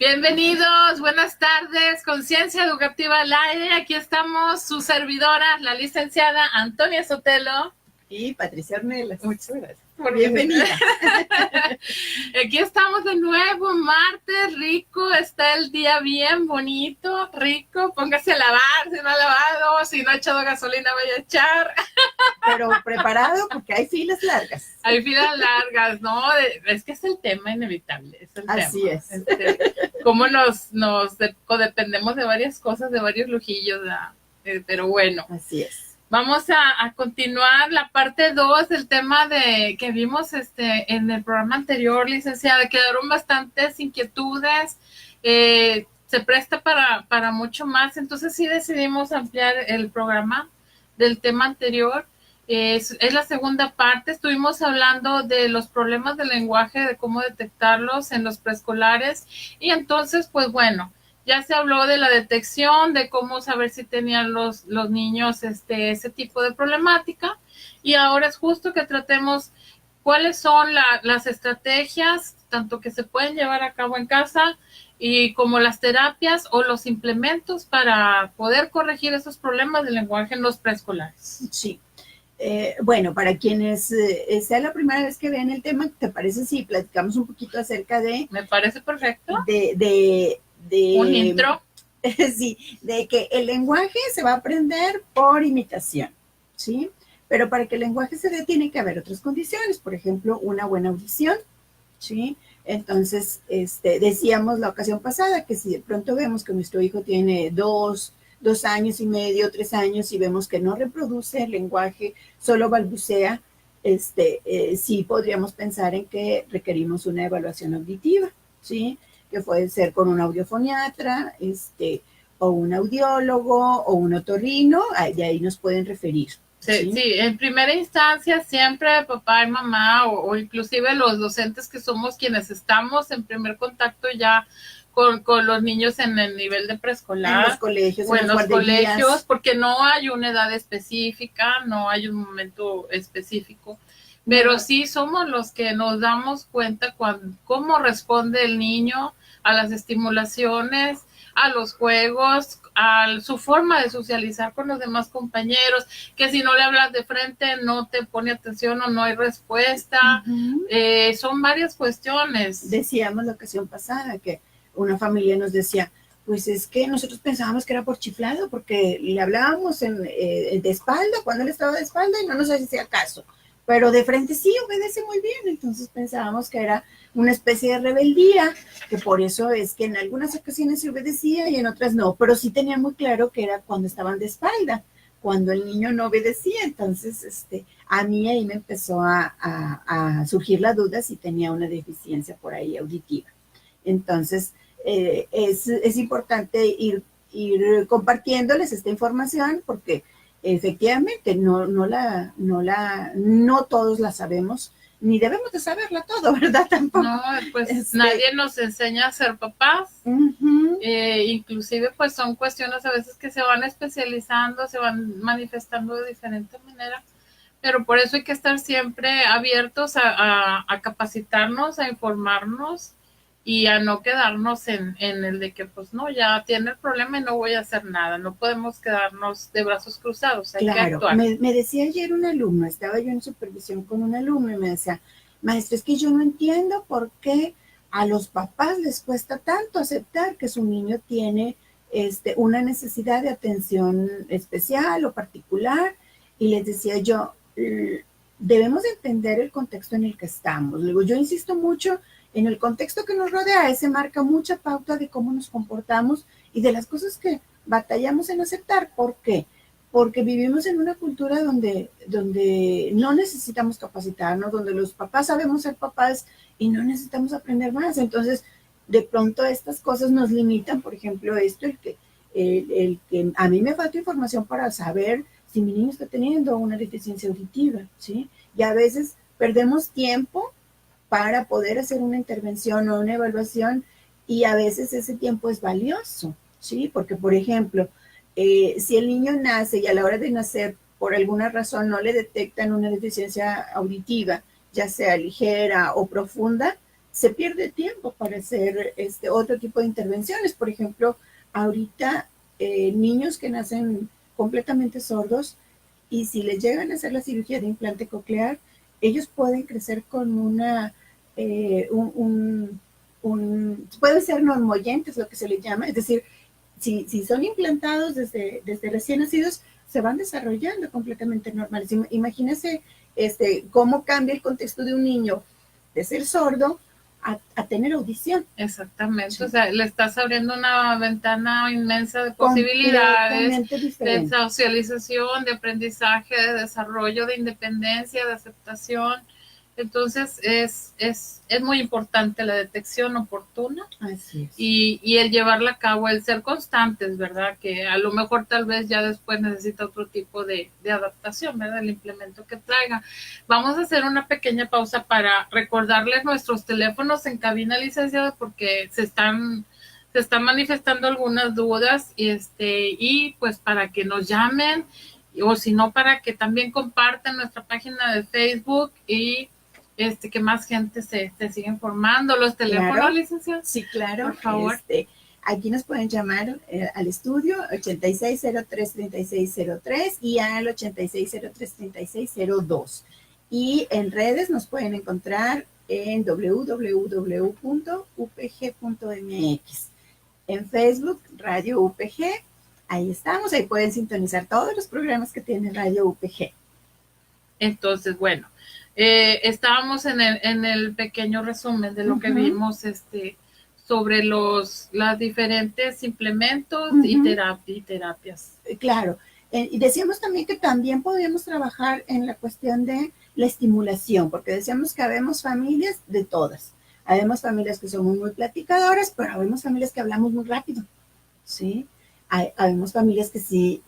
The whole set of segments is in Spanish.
Bienvenidos, buenas tardes, Conciencia Educativa al Aire. Aquí estamos, sus servidoras, la licenciada Antonia Sotelo y Patricia Ornelas. Muchas gracias. Bienvenida. Aquí estamos de nuevo, martes, rico, está el día bien bonito, rico, póngase a lavar, si no ha lavado, si no ha echado gasolina vaya a echar. Pero preparado porque hay filas largas. Hay filas largas, ¿no? Es que es el tema inevitable, es el Así tema. es. Cómo nos codependemos de varias cosas, de varios lujillos, pero bueno. Así es. Vamos a continuar la parte 2 del tema que vimos en el programa anterior, licenciada. Quedaron bastantes inquietudes, se presta para mucho más, entonces sí decidimos ampliar el programa del tema anterior. Es la segunda parte. Estuvimos hablando de los problemas del lenguaje, de cómo detectarlos en los preescolares, y entonces, pues bueno, ya se habló de la detección, de cómo saber si tenían los niños ese tipo de problemática, y ahora es justo que tratemos cuáles son las estrategias, tanto que se pueden llevar a cabo en casa, y como las terapias o los implementos para poder corregir esos problemas del lenguaje en los preescolares. Sí. Bueno, para quienes sea la primera vez que vean el tema, ¿te parece si platicamos un poquito acerca de... Me parece perfecto. De un intro. Sí, de que el lenguaje se va a aprender por imitación, ¿sí? Pero para que el lenguaje se dé tiene que haber otras condiciones, por ejemplo, una buena audición, ¿sí? Entonces, decíamos la ocasión pasada que si de pronto vemos que nuestro hijo tiene 2 años y medio, 3 años y vemos que no reproduce el lenguaje, solo balbucea, sí podríamos pensar en que requerimos una evaluación auditiva, ¿sí? Que puede ser con un audiofoniatra, o un audiólogo, o un otorrino, y ahí nos pueden referir. Sí, en primera instancia siempre papá y mamá o inclusive los docentes que somos quienes estamos en primer contacto ya con los niños en el nivel de preescolar. En los colegios, o en los colegios, porque no hay una edad específica, no hay un momento específico, pero sí somos los que nos damos cuenta cómo responde el niño a las estimulaciones, a los juegos, a su forma de socializar con los demás compañeros, que si no le hablas de frente no te pone atención o no hay respuesta. Son varias cuestiones. Decíamos la ocasión pasada que una familia nos decía, pues es que nosotros pensábamos que era por chiflado, porque le hablábamos de espalda, cuando él estaba de espalda y no nos hacía caso, pero de frente sí obedece muy bien, entonces pensábamos que era una especie de rebeldía, que por eso es que en algunas ocasiones se obedecía y en otras no, pero sí tenía muy claro que era cuando estaban de espalda, cuando el niño no obedecía. Entonces a mí ahí me empezó a surgir la duda si tenía una deficiencia por ahí auditiva. Entonces es importante ir compartiéndoles esta información porque efectivamente no todos la sabemos, ni debemos de saberla todo, ¿verdad? Tampoco. No, pues nadie nos enseña a ser papás. Inclusive pues son cuestiones a veces que se van especializando, se van manifestando de diferente manera, pero por eso hay que estar siempre abiertos a capacitarnos, a informarnos y a no quedarnos en el de que pues no, ya tiene el problema y no voy a hacer nada. No podemos quedarnos de brazos cruzados, hay que actuar. Me decía ayer un alumno, estaba yo en supervisión con un alumno y me decía, maestra, es que yo no entiendo por qué a los papás les cuesta tanto aceptar que su niño tiene una necesidad de atención especial o particular. Y les decía yo, debemos entender el contexto en el que estamos. Luego, yo insisto mucho en el contexto que nos rodea, ese marca mucha pauta de cómo nos comportamos y de las cosas que batallamos en aceptar. ¿Por qué? Porque vivimos en una cultura donde no necesitamos capacitarnos, donde los papás sabemos ser papás y no necesitamos aprender más. Entonces, de pronto estas cosas nos limitan, por ejemplo, el que a mí me falta información para saber si mi niño está teniendo una deficiencia auditiva, ¿sí? Y a veces perdemos tiempo para poder hacer una intervención o una evaluación y a veces ese tiempo es valioso, ¿sí? Porque, por ejemplo, si el niño nace y a la hora de nacer por alguna razón no le detectan una deficiencia auditiva, ya sea ligera o profunda, se pierde tiempo para hacer otro tipo de intervenciones. Por ejemplo, ahorita niños que nacen completamente sordos y si les llegan a hacer la cirugía de implante coclear, ellos pueden crecer con pueden ser normoyentes, lo que se les llama, es decir, si son implantados desde recién nacidos, se van desarrollando completamente normales. Imagínense cómo cambia el contexto de un niño de ser sordo a tener audición. Exactamente, sí. O sea, le estás abriendo una ventana inmensa de posibilidades, de socialización, de aprendizaje, de desarrollo, de independencia, de aceptación. Entonces, es muy importante la detección oportuna. Así es. Y el llevarla a cabo, el ser constantes, ¿verdad? Que a lo mejor tal vez ya después necesita otro tipo de adaptación, ¿verdad? El implemento que traiga. Vamos a hacer una pequeña pausa para recordarles nuestros teléfonos en cabina, licenciada, porque se están manifestando algunas dudas y pues para que nos llamen o si no para que también compartan nuestra página de Facebook y que más gente se siga informando. Los teléfonos, claro, licenciada. Sí, claro. Por favor. Aquí nos pueden llamar al estudio 8603-3603 y al 8603-3602. Y en redes nos pueden encontrar en www.upg.mx. En Facebook, Radio UPG. Ahí estamos, ahí pueden sintonizar todos los programas que tiene Radio UPG. Entonces, bueno, estábamos en el pequeño resumen de lo que vimos sobre los diferentes implementos y terapias. Claro, y decíamos también que también podríamos trabajar en la cuestión de la estimulación, porque decíamos que habemos familias de todas. Habemos familias que somos muy platicadoras, pero habemos familias que hablamos muy rápido, ¿sí? Habemos familias que sí,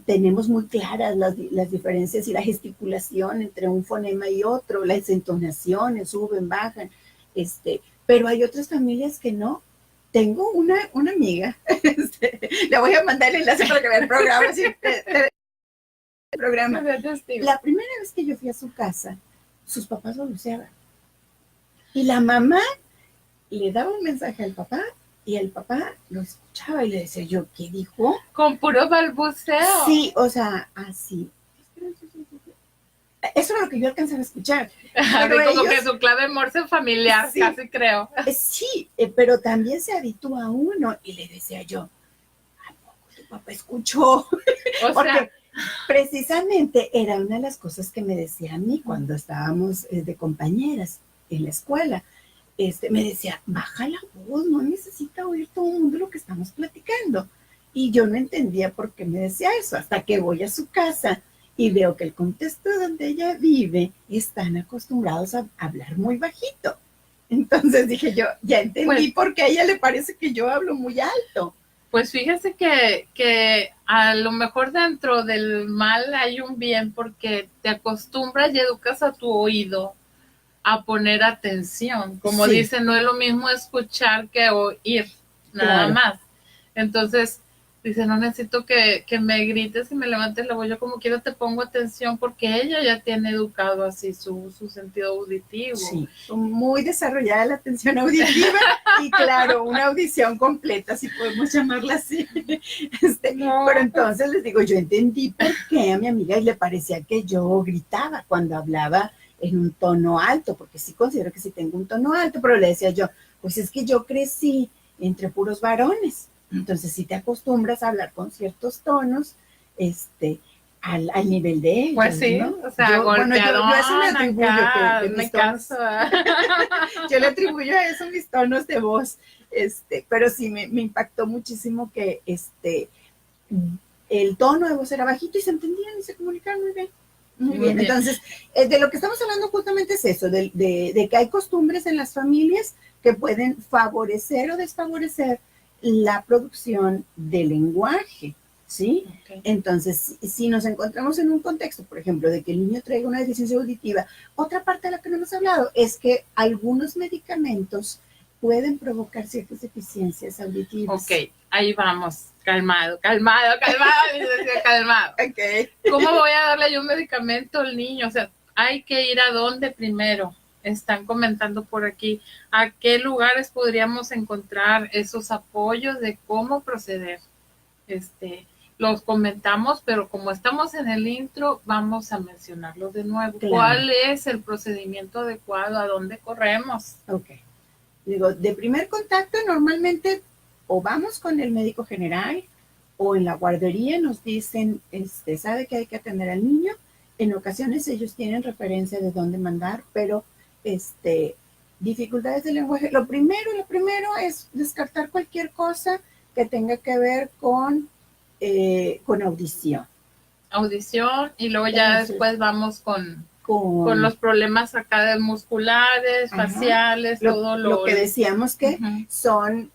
tenemos muy claras las diferencias y la gesticulación entre un fonema y otro, las entonaciones, suben, bajan, pero hay otras familias que no. Tengo una amiga, le voy a mandar el enlace para que vea el programa. La primera vez que yo fui a su casa, sus papás balbuceaban. Y la mamá le daba un mensaje al papá y el papá lo escuchaba y le decía yo, ¿qué dijo? Con puro balbuceo. Sí, o sea, así. Eso es lo que yo alcanzaba a escuchar. Pero como que su clave morse familiar, sí, casi creo. Sí, pero también se habitúa uno y le decía yo, ¿a poco tu papá escuchó? Porque precisamente era una de las cosas que me decía a mí cuando estábamos de compañeras en la escuela. Me decía, baja la voz, no necesita oír todo el mundo lo que estamos platicando. Y yo no entendía por qué me decía eso, hasta que voy a su casa y veo que el contexto donde ella vive están acostumbrados a hablar muy bajito. Entonces dije yo, ya entendí por qué a ella le parece que yo hablo muy alto. Pues fíjese que a lo mejor dentro del mal hay un bien porque te acostumbras y educas a tu oído a poner atención. Como dicen, no es lo mismo escuchar que oír, nada más. Entonces, dice, no necesito que me grites y me levantes la voz, yo como quiero te pongo atención porque ella ya tiene educado así su sentido auditivo. Sí, muy desarrollada la atención auditiva y claro, una audición completa, si podemos llamarla así. Pero entonces les digo, yo entendí por qué a mi amiga le parecía que yo gritaba cuando hablaba en un tono alto, porque sí considero que sí tengo un tono alto, pero le decía yo, pues es que yo crecí entre puros varones. Entonces, si te acostumbras a hablar con ciertos tonos, al nivel de ellos, pues sí, ¿no? O sea, yo eso le atribuyo que mis tonos, yo le atribuyo a eso mis tonos de voz, pero sí me impactó muchísimo que el tono de voz era bajito y se entendían y se comunicaban muy bien. Muy bien. Entonces, de lo que estamos hablando justamente es eso, de que hay costumbres en las familias que pueden favorecer o desfavorecer la producción de lenguaje, ¿sí? Okay. Entonces, si nos encontramos en un contexto, por ejemplo, de que el niño traiga una deficiencia auditiva, otra parte de la que no hemos hablado es que algunos medicamentos pueden provocar ciertas deficiencias auditivas. Ok, ahí vamos, calmado, calmado. Okay. ¿Cómo voy a darle yo un medicamento al niño? O sea, hay que ir a dónde primero. están comentando por aquí, ¿a qué lugares podríamos encontrar esos apoyos de cómo proceder? Los comentamos, pero como estamos en el intro, vamos a mencionarlos de nuevo. Claro. ¿Cuál es el procedimiento adecuado? ¿A dónde corremos? Ok. Digo, de primer contacto normalmente o vamos con el médico general o en la guardería nos dicen, sabe que hay que atender al niño. En ocasiones ellos tienen referencia de dónde mandar, pero dificultades del lenguaje. Lo primero es descartar cualquier cosa que tenga que ver con audición. Audición, y luego ya después vamos con los problemas acá de musculares, ajá, faciales, todo lo que decíamos que uh-huh. son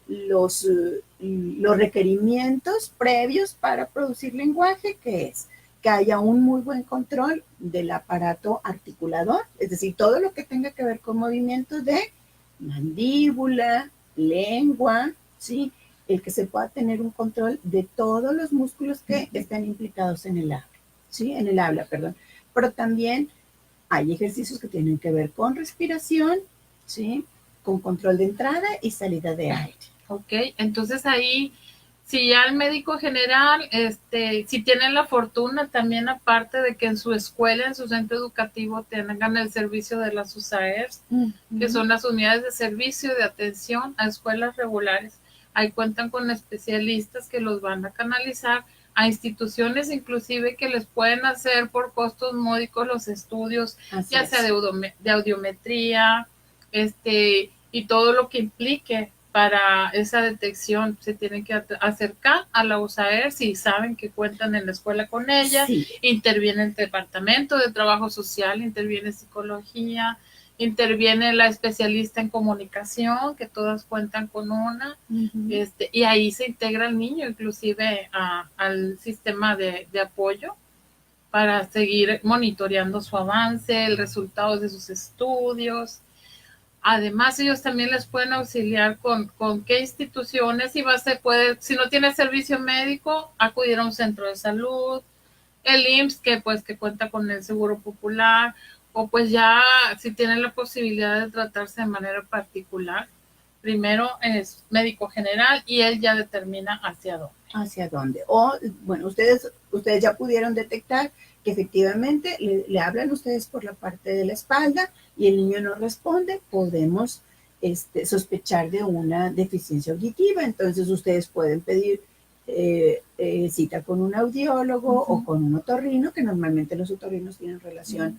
los requerimientos previos para producir lenguaje, que es que haya un muy buen control del aparato articulador, es decir, todo lo que tenga que ver con movimientos de mandíbula, lengua, ¿sí? El que se pueda tener un control de todos los músculos que están implicados en el habla, ¿sí? En el habla, perdón. Pero también hay ejercicios que tienen que ver con respiración, ¿sí? Con control de entrada y salida de aire. Ok, entonces ahí, si ya el médico general, si tienen la fortuna también, aparte de que en su escuela, en su centro educativo, tengan el servicio de las USAERs, uh-huh. que son las unidades de servicio de atención a escuelas regulares. Ahí cuentan con especialistas que los van a canalizar a instituciones inclusive que les pueden hacer por costos módicos los estudios, así ya sea de audiometría, y todo lo que implique para esa detección. Se tienen que acercar a la USAER si saben que cuentan en la escuela con ella, sí. Interviene el departamento de trabajo social, interviene psicología, interviene la especialista en comunicación, que todas cuentan con una, uh-huh. Y ahí se integra el niño inclusive al sistema de apoyo para seguir monitoreando su avance, el resultado de sus estudios. Además, ellos también les pueden auxiliar con qué instituciones, si no tiene servicio médico, acudir a un centro de salud, el IMSS, que cuenta con el Seguro Popular, o pues ya si tienen la posibilidad de tratarse de manera particular, primero es médico general y él ya determina hacia dónde. Hacia dónde. O, bueno, ustedes ya pudieron detectar que efectivamente le hablan ustedes por la parte de la espalda y el niño no responde, podemos sospechar de una deficiencia auditiva. Entonces ustedes pueden pedir cita con un audiólogo, uh-huh. o con un otorrino, que normalmente los otorrinos tienen relación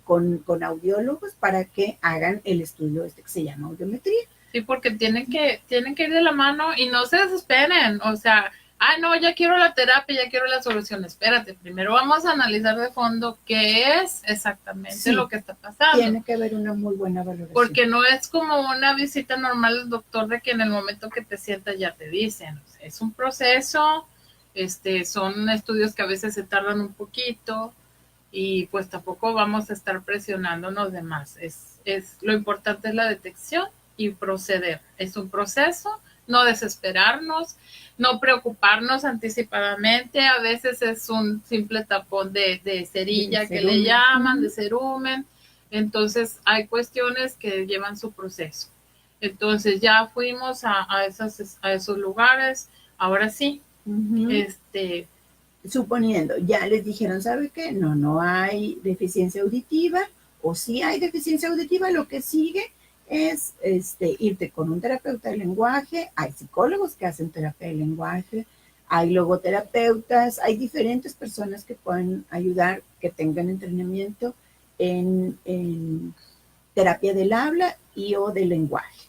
con audiólogos para que hagan el estudio que se llama audiometría. Sí, porque tienen que ir de la mano y no se desesperen, o sea, no, ya quiero la terapia, ya quiero la solución. Espérate, primero vamos a analizar de fondo qué es exactamente lo que está pasando. Tiene que haber una muy buena valoración. Porque no es como una visita normal del doctor de que en el momento que te sientas ya te dicen. O sea, es un proceso, son estudios que a veces se tardan un poquito y pues tampoco vamos a estar presionándonos de más. Lo importante es la detección y proceder. Es un proceso, no desesperarnos, no preocuparnos anticipadamente. A veces es un simple tapón de cerilla que le llaman, de cerumen. Entonces hay cuestiones que llevan su proceso. Entonces ya fuimos a esos lugares. Ahora sí, uh-huh. Suponiendo, ya les dijeron, ¿sabe qué? No hay deficiencia auditiva, o sí hay deficiencia auditiva, lo que sigue es irte con un terapeuta de lenguaje. Hay psicólogos que hacen terapia de lenguaje, hay logoterapeutas, hay diferentes personas que pueden ayudar, que tengan entrenamiento en terapia del habla y o del lenguaje.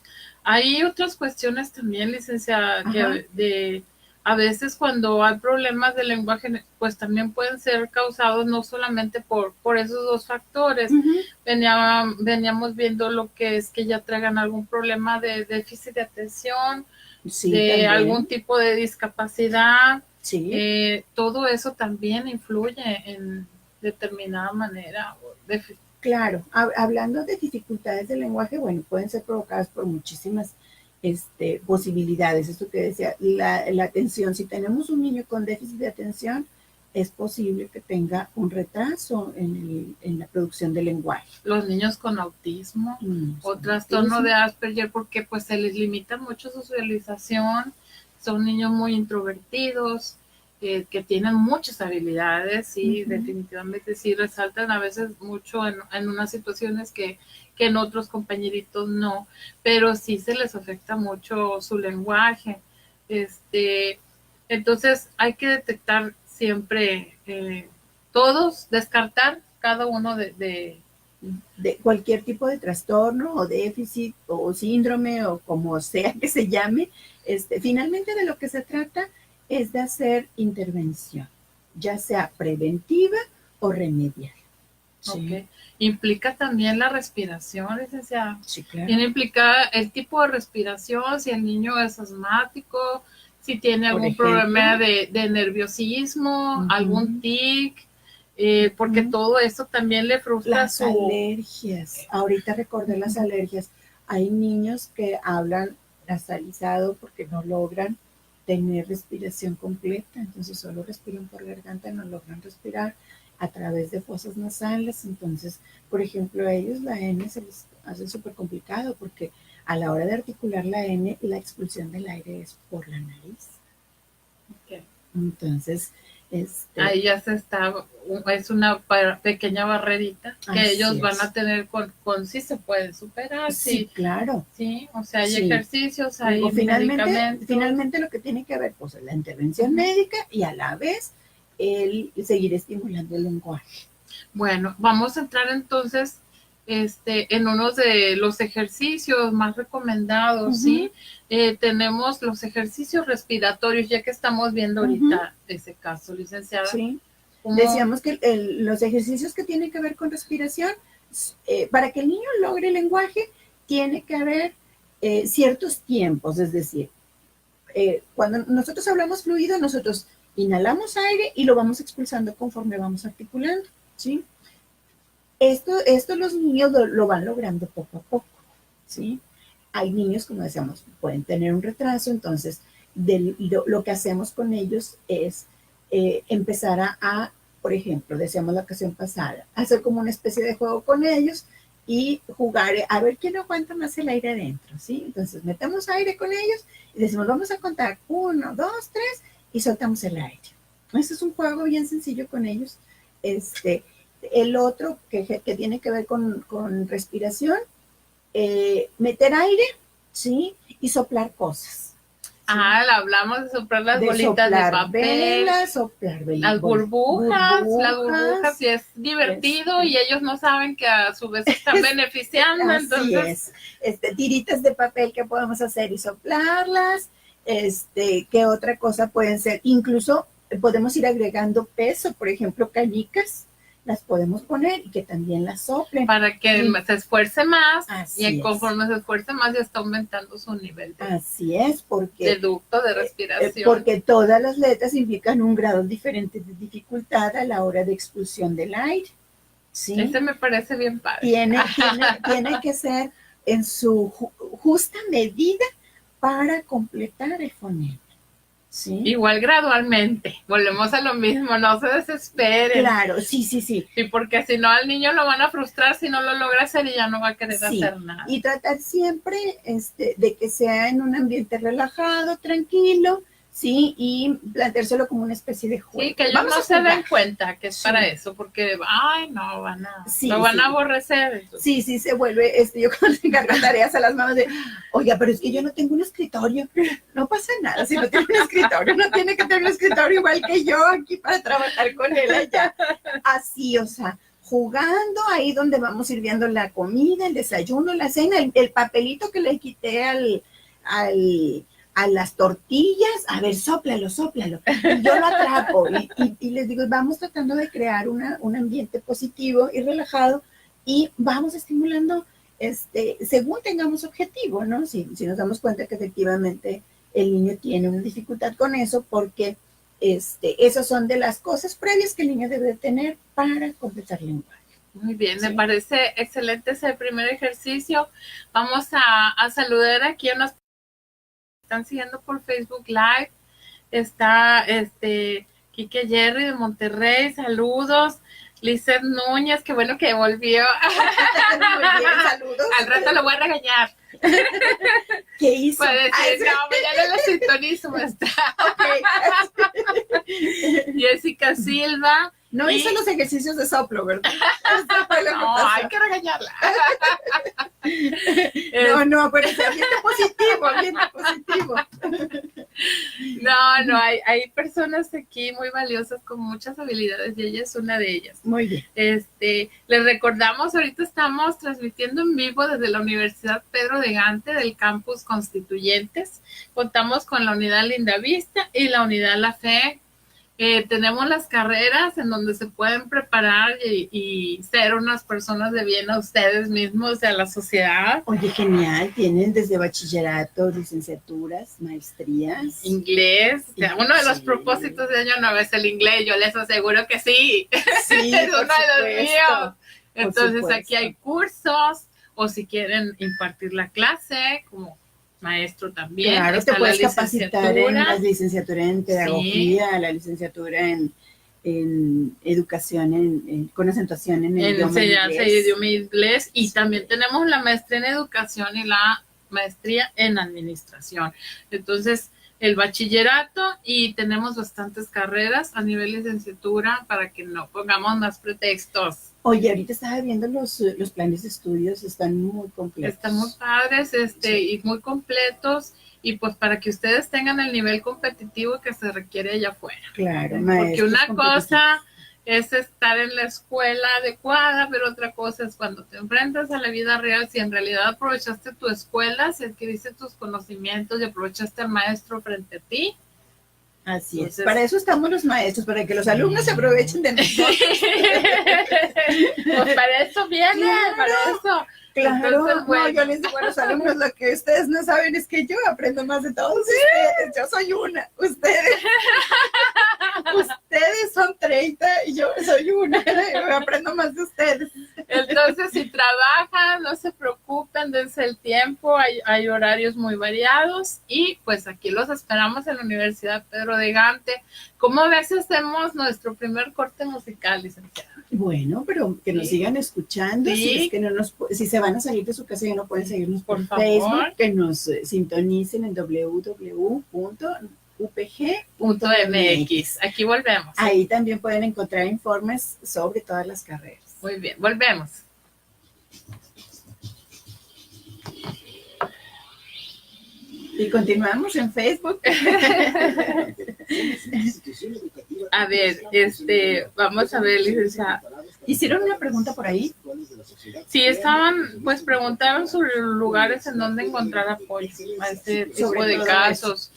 Hay otras cuestiones también, licenciada, que a veces cuando hay problemas de lenguaje, pues también pueden ser causados no solamente por esos dos factores. Uh-huh. Veníamos viendo lo que es que ya traigan algún problema de déficit de atención, sí, de también algún tipo de discapacidad. Sí. Todo eso también influye en determinada manera. Claro, hablando de dificultades del lenguaje, bueno, pueden ser provocadas por muchísimas posibilidades. Esto que decía, la atención. Si tenemos un niño con déficit de atención, es posible que tenga un retraso en la producción del lenguaje. Los niños con autismo o trastorno de Asperger, porque pues se les limita mucho su socialización, son niños muy introvertidos, que tienen muchas habilidades y definitivamente sí resaltan a veces mucho en unas situaciones que en otros compañeritos no, pero sí se les afecta mucho su lenguaje. Entonces hay que detectar siempre todos, descartar cada uno de cualquier tipo de trastorno o déficit o síndrome o como sea que se llame. Finalmente de lo que se trata es de hacer intervención, ya sea preventiva o remedial. Sí. Okay. Implica también la respiración, licenciada. Sí, claro. Tiene implica el tipo de respiración, si el niño es asmático, si tiene algún problema de nerviosismo, algún tic, porque todo eso también le frustra las alergias. Ahorita recordé las alergias. Hay niños que hablan nasalizado porque no logran tener respiración completa, entonces solo respiran por garganta, no logran respirar a través de fosas nasales. Entonces, por ejemplo, a ellos la N se les hace súper complicado porque a la hora de articular la N, la expulsión del aire es por la nariz. Okay. Entonces, ahí ya se está, es una pequeña barrerita que ellos van a tener con sí se pueden superar. Sí, claro. Sí, o sea, hay ejercicios, hay medicamentos. Finalmente lo que tiene que ver, pues, es la intervención médica y a la vez el seguir estimulando el lenguaje. Bueno, vamos a entrar entonces en uno de los ejercicios más recomendados, ¿sí? Tenemos los ejercicios respiratorios, ya que estamos viendo ahorita ese caso, licenciada. Sí. Decíamos que los ejercicios que tienen que ver con respiración, para que el niño logre el lenguaje, tiene que haber ciertos tiempos, es decir, cuando nosotros hablamos fluido, nosotros inhalamos aire y lo vamos expulsando conforme vamos articulando, ¿sí? Esto los niños lo van logrando poco a poco, ¿sí? Hay niños, como decíamos, pueden tener un retraso, entonces lo que hacemos con ellos es empezar a, por ejemplo, decíamos la ocasión pasada, hacer como una especie de juego con ellos y jugar a ver quién aguanta más el aire adentro, ¿sí? Entonces metemos aire con ellos y decimos, vamos a contar 1, 2, 3 y soltamos el aire. Ese es un juego bien sencillo con ellos. El otro que tiene que ver con respiración, meter aire, ¿sí? Y soplar cosas. ¿Sí? Hablamos de soplar las bolitas de papel, velas, soplar velas, las burbujas, y es divertido y ellos no saben que a su vez están beneficiando. Así entonces es. Tiritas de papel que podemos hacer y soplarlas. ¿Qué otra cosa pueden ser? Incluso podemos ir agregando peso, por ejemplo, canicas, las podemos poner y que también las soplen. Para que se esfuerce más y conforme se esfuerce más ya está aumentando su nivel de ducto de respiración. Porque todas las letras implican un grado diferente de dificultad a la hora de expulsión del aire. ¿Sí? Ese me parece bien padre. Tiene que ser en su justa medida para completar el fonema. ¿Sí? Igual gradualmente, volvemos a lo mismo, no se desesperen. Claro, sí. Sí, porque si no al niño lo van a frustrar si no lo logra hacer y ya no va a querer hacer nada. Y tratar siempre de que sea en un ambiente relajado, tranquilo, sí, y planteárselo como una especie de juego. Sí, que ellos no se den cuenta que es para eso, porque, no van a aborrecer. Sí, se vuelve, yo cuando encargo tareas a las mamás de, oiga, pero es que yo no tengo un escritorio. No pasa nada, si no tiene un escritorio, no tiene que tener un escritorio igual que yo aquí para trabajar con él allá. Así, o sea, jugando ahí donde vamos sirviendo la comida, el desayuno, la cena, el papelito que le quité a las tortillas, a ver, sóplalo. Y yo lo atrapo y les digo, vamos tratando de crear un ambiente positivo y relajado y vamos estimulando según tengamos objetivo, ¿no? Si nos damos cuenta que efectivamente el niño tiene una dificultad con eso, porque esas son de las cosas previas que el niño debe tener para completar el lenguaje. Muy bien, me parece excelente ese primer ejercicio. Vamos a saludar aquí a unas están siguiendo por Facebook Live. Está Quique Jerry de Monterrey, saludos. Lizeth Núñez, qué bueno que volvió. Muy bien, saludos. Al rato lo voy a regañar. ¿Qué hizo? Puede decir, no, mañana lo sintonizo, maestra. Jessica Silva. No hizo los ejercicios de soplo, ¿verdad? No, hay que regañarla. No, pero ambiente positivo. No, hay personas aquí muy valiosas con muchas habilidades y ella es una de ellas. Muy bien. Les recordamos, ahorita estamos transmitiendo en vivo desde la Universidad Pedro de Gante del campus Constituyentes. Contamos con la unidad Lindavista y la unidad La Fe. Tenemos las carreras en donde se pueden preparar y ser unas personas de bien a ustedes mismos y a la sociedad. Oye, genial, tienen desde bachillerato, licenciaturas, maestrías. Inglés, uno de los propósitos de año nuevo es el inglés, yo les aseguro que sí. Sí, es uno de los míos. Entonces aquí hay cursos, o si quieren impartir la clase, como maestro también. Claro, te puedes capacitar en la licenciatura en pedagogía, la licenciatura en educación, con acentuación en el idioma inglés. Y también tenemos la maestría en educación y la maestría en administración. Entonces, el bachillerato, y tenemos bastantes carreras a nivel licenciatura para que no pongamos más pretextos. Oye, ahorita estaba viendo los planes de estudios, están muy completos. Están muy padres, y muy completos, y pues para que ustedes tengan el nivel competitivo que se requiere allá afuera. Claro, porque una cosa es estar en la escuela adecuada, pero otra cosa es cuando te enfrentas a la vida real, si en realidad aprovechaste tu escuela, si adquiriste tus conocimientos y aprovechaste al maestro frente a ti. Así es, para eso estamos los maestros, para que los alumnos se aprovechen de nosotros. Pues para eso viene, claro, para eso. Claro, entonces, bueno. Yo les digo a los alumnos, lo que ustedes no saben es que yo aprendo más de todos ustedes, yo soy una, ustedes son 30 y yo soy una, yo aprendo más de ustedes. Entonces, si trabajan, no se preocupen, dense el tiempo, hay horarios muy variados, y pues aquí los esperamos en la Universidad Pedro de Gante. ¿Cómo ves si hacemos nuestro primer corte musical, licenciada? Bueno, pero que nos sigan escuchando, si se van a salir de su casa y no pueden seguirnos por Facebook, que nos sintonicen en www.upg.mx. Aquí volvemos. Ahí también pueden encontrar informes sobre todas las carreras. Muy bien, volvemos. Y continuamos en Facebook. A ver, vamos a ver, licenciada. ¿Hicieron una pregunta por ahí? Sí, pues preguntaron sobre lugares en donde encontrar apoyo a este tipo de casos.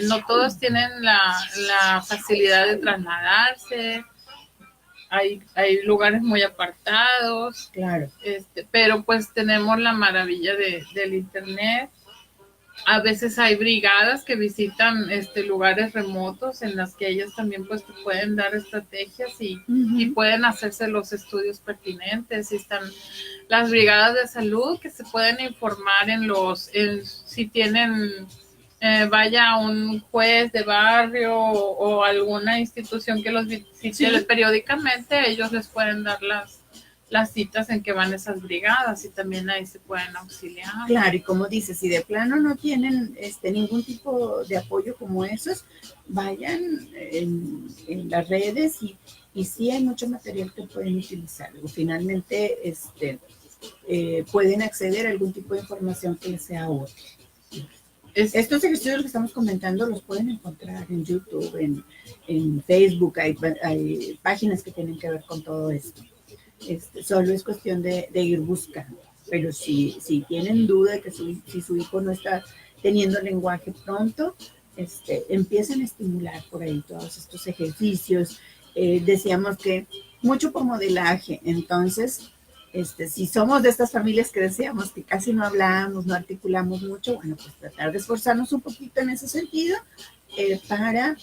No todos tienen la facilidad de trasladarse. Hay lugares muy apartados. Claro. Pero pues tenemos la maravilla del internet. A veces hay brigadas que visitan lugares remotos en las que ellas también pues te pueden dar estrategias y pueden hacerse los estudios pertinentes. Y están las brigadas de salud que se pueden informar si tienen vaya un juez de barrio o alguna institución que los visite periódicamente, ellos les pueden dar las citas en que van esas brigadas, y también ahí se pueden auxiliar. Claro, y como dices, si de plano no tienen ningún tipo de apoyo como esos, vayan en las redes y sí hay mucho material que pueden utilizar. Finalmente pueden acceder a algún tipo de información que les sea útil. Estos ejercicios que estamos comentando los pueden encontrar en YouTube, en Facebook, hay páginas que tienen que ver con todo esto. Solo es cuestión de ir buscando, pero si tienen duda de que si su hijo no está teniendo lenguaje pronto, empiecen a estimular por ahí todos estos ejercicios. Decíamos que mucho por modelaje, entonces si somos de estas familias que decíamos que casi no hablamos, no articulamos mucho, bueno, pues tratar de esforzarnos un poquito en ese sentido para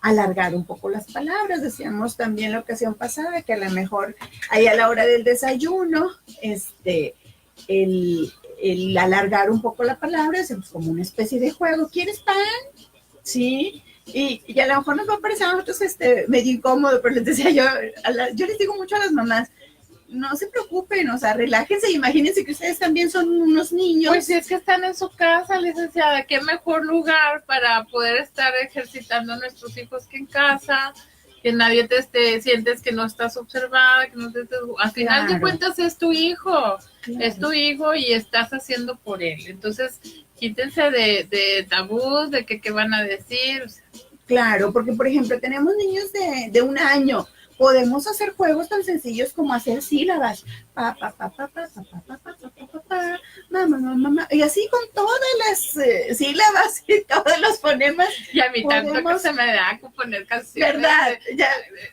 alargar un poco las palabras. Decíamos también la ocasión pasada que a lo mejor ahí a la hora del desayuno, el alargar un poco la palabra es como una especie de juego. ¿Quieres pan? Sí. Y a lo mejor nos va a parecer a nosotros medio incómodo, pero les decía yo, yo les digo mucho a las mamás, no se preocupen, o sea, relájense, imagínense que ustedes también son unos niños. Pues si es que están en su casa, licenciada, qué mejor lugar para poder estar ejercitando a nuestros hijos que en casa, que nadie sientes que no estás observada, que no te al final de cuentas es tu hijo, es tu hijo y estás haciendo por él. Entonces, quítense de tabús, de que qué van a decir. O sea. Claro, porque por ejemplo tenemos niños de 1 año, podemos hacer juegos tan sencillos como hacer sílabas, pa, pa, pa, pa, pa, pa, pa, pa, pa, pa, pa, pa, mamá, mamá, mamá, y así con todas las sílabas y todos los fonemas. Y a mí tanto que se me da componer canciones. ¿Verdad?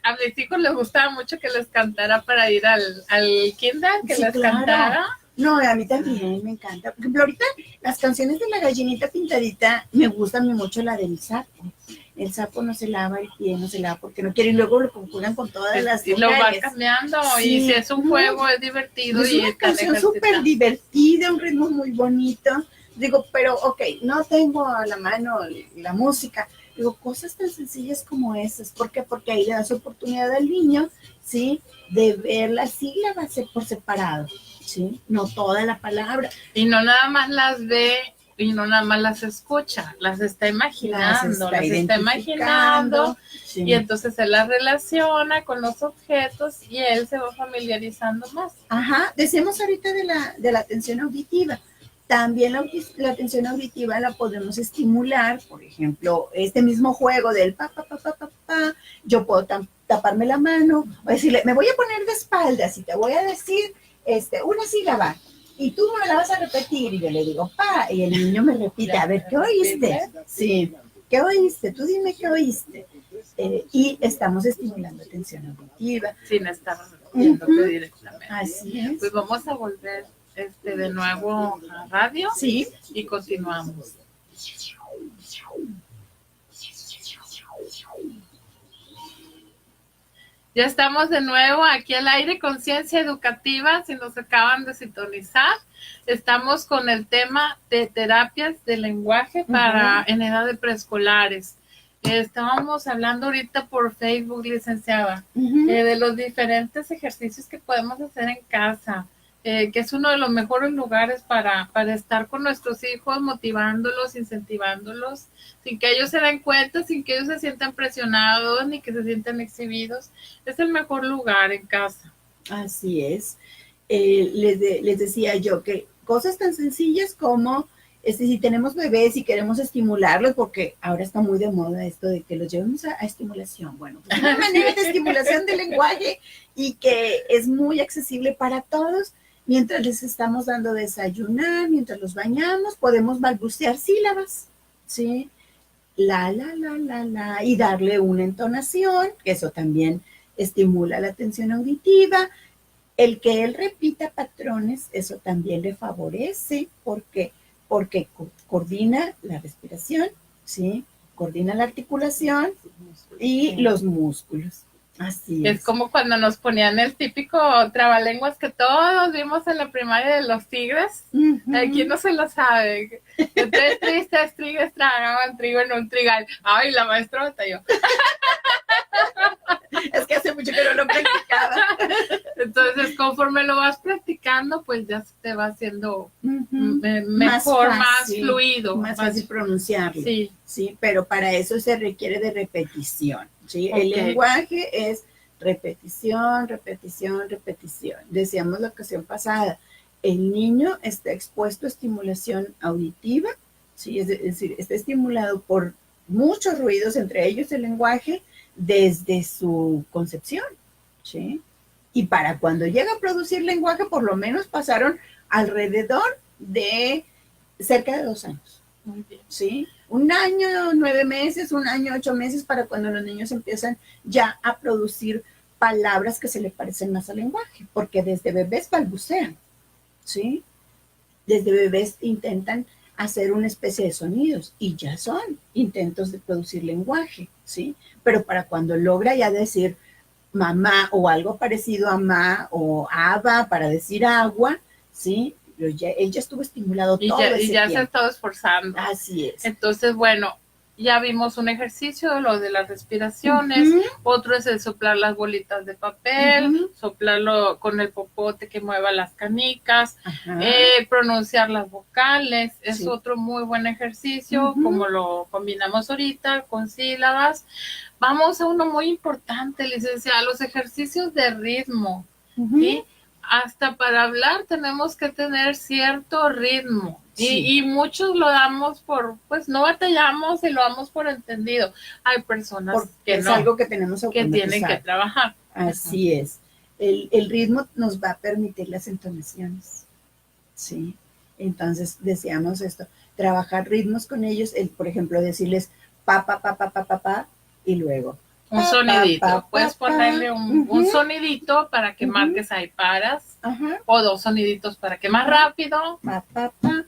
A mis hijos les gustaba mucho que les cantara para ir al kinder, que sí, les cantara. No, a mí también me encanta. Por ejemplo, ahorita las canciones de la gallinita pintadita me gustan mucho la del sapo. El sapo no se lava el pie, no se lava porque no quiere, y luego lo conjugan con todas las y lo va cambiando, sí. Y si es un juego es divertido. Es una canción súper divertida, un ritmo muy bonito. Digo, pero ok, no tengo a la mano la música. Digo, cosas tan sencillas como esas. ¿Por qué? Porque ahí le das oportunidad al niño, ¿sí? De ver las sílabas por separado, ¿sí? No toda la palabra. Y no nada más las ve y no nada más las escucha, las está imaginando, las está imaginando, sí. Y entonces él las relaciona con los objetos y él se va familiarizando más. Ajá, decíamos ahorita de la atención auditiva. También la atención auditiva la podemos estimular, por ejemplo, este mismo juego del pa, pa, pa, pa, pa, pa, yo puedo taparme la mano, o decirle, me voy a poner de espaldas y te voy a decir una sílaba, y tú me la vas a repetir, y yo le digo, pa, y el niño me repite, a ver, ¿qué oíste? Sí, ¿qué oíste? Tú dime qué oíste. Y estamos estimulando atención auditiva. Sin estar viéndote directamente. Así es. Pues vamos a volver de nuevo a radio, sí, y continuamos. Ya estamos de nuevo aquí al aire, Conciencia Educativa. Si nos acaban de sintonizar, estamos con el tema de terapias de lenguaje para en edad de preescolares. Estábamos hablando ahorita por Facebook, licenciada, de los diferentes ejercicios que podemos hacer en casa, que es uno de los mejores lugares para estar con nuestros hijos, motivándolos, incentivándolos, sin que ellos se den cuenta, sin que ellos se sientan presionados, ni que se sientan exhibidos. Es el mejor lugar en casa. Así es. Les decía yo que cosas tan sencillas como si tenemos bebés y queremos estimularlos, porque ahora está muy de moda esto de que los llevemos a estimulación. Bueno, pues una manera de estimulación del lenguaje y que es muy accesible para todos. Mientras les estamos dando desayunar, mientras los bañamos, podemos balbucear sílabas, ¿sí? La, y darle una entonación, que eso también estimula la atención auditiva. El que él repita patrones, eso también le favorece, porque coordina la respiración, ¿sí? Coordina la articulación y los músculos. Así es como cuando nos ponían el típico trabalenguas que todos vimos en la primaria de los tigres. ¿Quién no se lo sabe? Tres tristes tigres tragaban trigo en un trigal. Ay, la maestra batalló. Es que hace mucho que no lo practicaba. Entonces, conforme lo vas practicando, pues ya se te va haciendo mejor, más fluido. Más fácil pronunciarlo. Sí. Sí, pero para eso se requiere de repetición. ¿Sí? Okay. El lenguaje es repetición, repetición, repetición. Decíamos la ocasión pasada, el niño está expuesto a estimulación auditiva, ¿sí? Es decir, está estimulado por muchos ruidos, entre ellos el lenguaje, desde su concepción, ¿sí? Y para cuando llega a producir lenguaje, por lo menos pasaron alrededor de cerca de 2 años. Muy bien. ¿Sí? 1 año, 9 meses, 1 año, 8 meses para cuando los niños empiezan ya a producir palabras que se le parecen más al lenguaje, porque desde bebés balbucean, ¿sí? Desde bebés intentan hacer una especie de sonidos y ya son intentos de producir lenguaje, ¿sí? Pero para cuando logra ya decir mamá o algo parecido a ma o aba para decir agua, ¿sí? Él ya estuvo estimulado todo ese y ya tiempo. se ha estado esforzando. Así es. Entonces, bueno, Ya vimos un ejercicio, lo de las respiraciones, otro es el soplar las bolitas de papel, soplarlo con el popote que mueva las canicas, pronunciar las vocales, es otro muy buen ejercicio, como lo combinamos ahorita con sílabas. Vamos a uno muy importante, licenciada, los ejercicios de ritmo, ¿sí? Hasta para hablar tenemos que tener cierto ritmo. Y muchos lo damos por, pues no batallamos y lo damos por entendido. Hay personas que es algo que tenemos que tienen que trabajar. Así es. El ritmo nos va a permitir las entonaciones. Sí. Entonces decíamos esto, trabajar ritmos con ellos, por ejemplo, decirles pa, pa, pa, pa, pa, pa, pa, y luego un sonidito. Puedes ponerle un sonidito para que marques ahí paras. O 2 soniditos para que más rápido. Pa, pa, pa,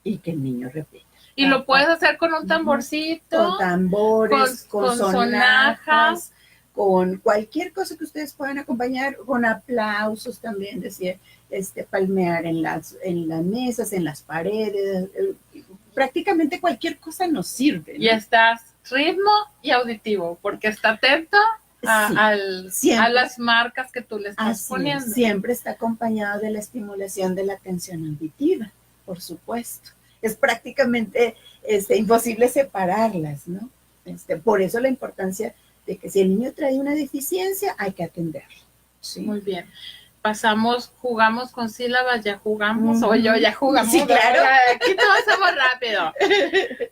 y que el niño repita. Y lo puedes hacer con un tamborcito. Con tambores, con sonajas, con cualquier cosa que ustedes puedan acompañar, con aplausos también, decir, palmear en las mesas, en las paredes, prácticamente cualquier cosa nos sirve, ¿no? Y estás ritmo y auditivo, porque está atento a las marcas que tú le estás poniendo. Siempre está acompañado de la estimulación de la atención auditiva, por supuesto. Es prácticamente imposible separarlas, ¿no? Por eso la importancia de que si el niño trae una deficiencia, hay que atenderlo. ¿Sí? Muy bien. Jugamos con sílabas, ya jugamos, o yo ya jugamos. Sí, claro. Aquí todos hacemos rápido.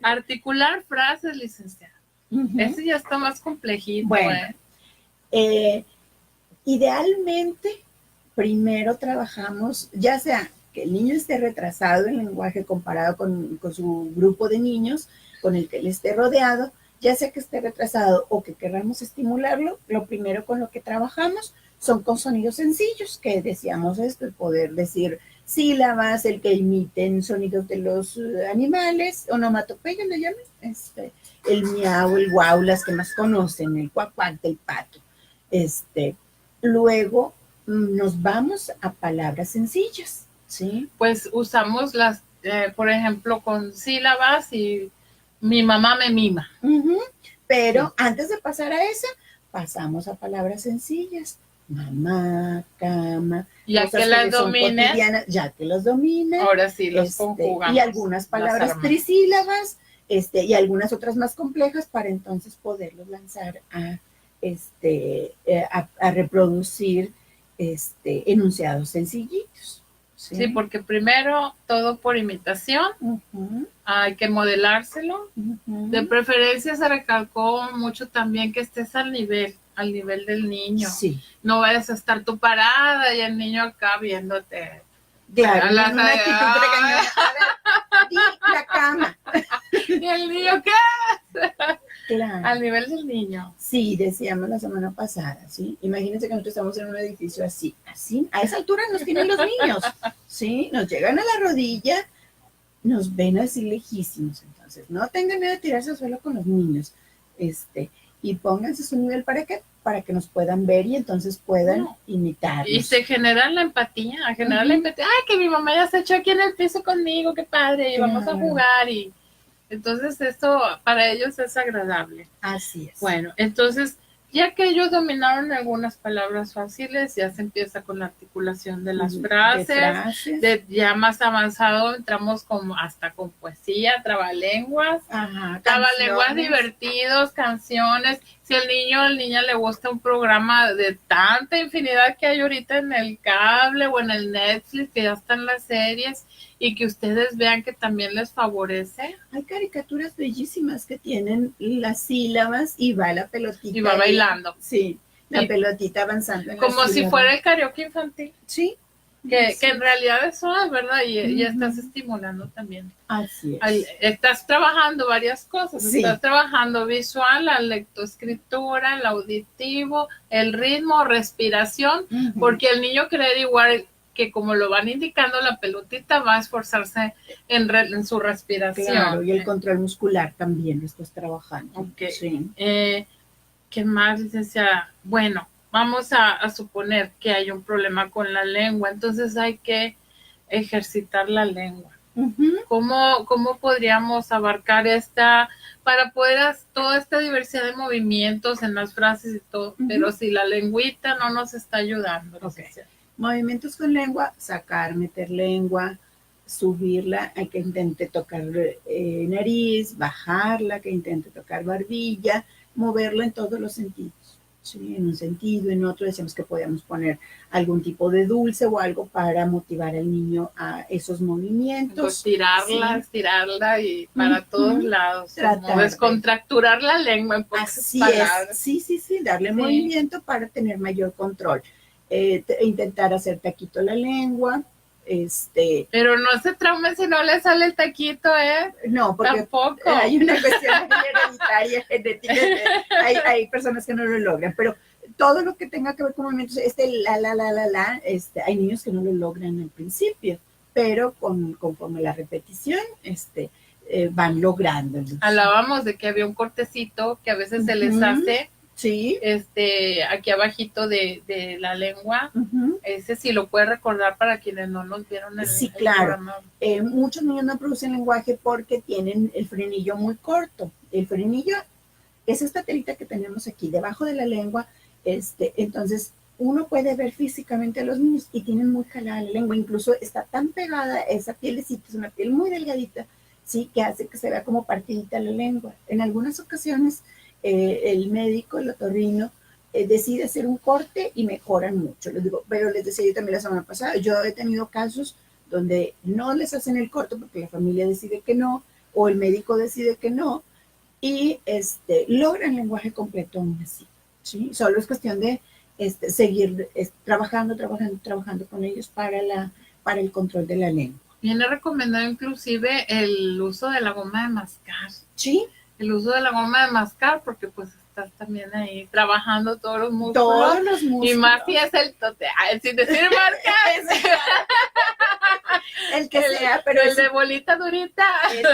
Articular frases, licenciada. Ese ya está más complejito. Bueno, idealmente, primero trabajamos, ya sea que el niño esté retrasado en lenguaje comparado con su grupo de niños con el que él esté rodeado, ya sea que esté retrasado o que queramos estimularlo, lo primero con lo que trabajamos son con sonidos sencillos, que decíamos el poder decir sílabas, el que imiten sonidos de los animales, onomatopeya le llaman, el miau, el guau, las que más conocen, el cuac cuac del pato. Luego nos vamos a palabras sencillas, ¿sí? Pues usamos las, por ejemplo, con sílabas y mi mamá me mima. Pero antes de pasar a esa, pasamos a palabras sencillas. Mamá, cama. Ya que las domines. Ya que las domines. Ahora sí, los conjugamos. Y algunas palabras trisílabas, y algunas otras más complejas para entonces poderlos lanzar a reproducir enunciados sencillitos. Sí, porque primero todo por imitación, hay que modelárselo. De preferencia se recalcó mucho también que estés al nivel del niño. Sí. No vayas a estar tú parada y el niño acá viéndote. Claro, en una actitud regañona. A ver, la cama. ¿Y el niño qué? Claro. Al nivel del niño. Sí, decíamos la semana pasada, ¿sí? Imagínense que nosotros estamos en un edificio así, a esa altura nos tienen los niños, ¿sí? Nos llegan a la rodilla, nos ven así lejísimos, entonces no tengan miedo de tirarse al suelo con los niños, y pónganse su nivel para que nos puedan ver y entonces puedan imitarnos. Y se genera la empatía, ay, que mi mamá ya se echó aquí en el piso conmigo, qué padre, y vamos a jugar, y entonces esto para ellos es agradable. Así es. Bueno, entonces ya que ellos dominaron algunas palabras fáciles, ya se empieza con la articulación de las frases. Ya más avanzado entramos hasta con poesía, trabalenguas, trabalenguas divertidos, canciones. Si al niño o a la niña le gusta un programa de tanta infinidad que hay ahorita en el cable o en el Netflix, que ya están las series, y que ustedes vean que también les favorece. Hay caricaturas bellísimas que tienen las sílabas y va la pelotita. Y va bailando. Sí, la pelotita avanzando. Como si fuera el karaoke infantil. Sí. Que en realidad eso es verdad, y estás estimulando también. Así es. Estás trabajando varias cosas. Sí. Estás trabajando visual, la lectoescritura, el auditivo, el ritmo, respiración, porque el niño cree igual que como lo van indicando la pelotita, va a esforzarse en su respiración. Claro, y el control muscular también lo estás trabajando. Okay. Sí. ¿Qué más, licenciada? Bueno, vamos a suponer que hay un problema con la lengua, entonces hay que ejercitar la lengua. Ujú. ¿Cómo podríamos abarcar para poder toda esta diversidad de movimientos en las frases y todo? Pero si la lengüita no nos está ayudando. Okay. Movimientos con lengua, sacar, meter lengua, subirla, hay que intente tocar nariz, bajarla, que intente tocar barbilla, moverla en todos los sentidos. ¿Sí? En un sentido, en otro, decíamos que podíamos poner algún tipo de dulce o algo para motivar al niño a esos movimientos. Tirarla, estirarla y para todos lados. Como descontracturar la lengua en pocas palabras. Sí, darle movimiento para tener mayor control. Intentar hacer taquito la lengua. Pero no se traume si no le sale el taquito, No, porque tampoco. Hay una cuestión hereditaria, genética, hay personas que no lo logran, pero todo lo que tenga que ver con movimientos, hay niños que no lo logran al principio, pero conforme la repetición, van logrando. Hablábamos de que había un cortecito que a veces se les hace. Sí. Aquí abajito de la lengua. Ese sí lo puede recordar para quienes no nos vieron en sí, claro. Muchos niños no producen lenguaje porque tienen el frenillo muy corto. El frenillo es esta telita que tenemos aquí debajo de la lengua. Entonces uno puede ver físicamente a los niños y tienen muy jalada la lengua, incluso está tan pegada esa pielecita, es una piel muy delgadita, sí, que hace que se vea como partidita la lengua. En algunas ocasiones el médico, el otorrino, decide hacer un corte y mejoran mucho. Les digo, pero les decía yo también la semana pasada, yo he tenido casos donde no les hacen el corte porque la familia decide que no, o el médico decide que no, y logran lenguaje completo aún así, ¿sí? Solo es cuestión de seguir trabajando con ellos para el control de la lengua. Viene recomendado inclusive el uso de la goma de mascar. Sí. El uso de la goma de mascar, porque pues estás también ahí trabajando todos los músculos. Todos los músculos. Y más si es sin decir marca. el que sea, pero el de bolita durita.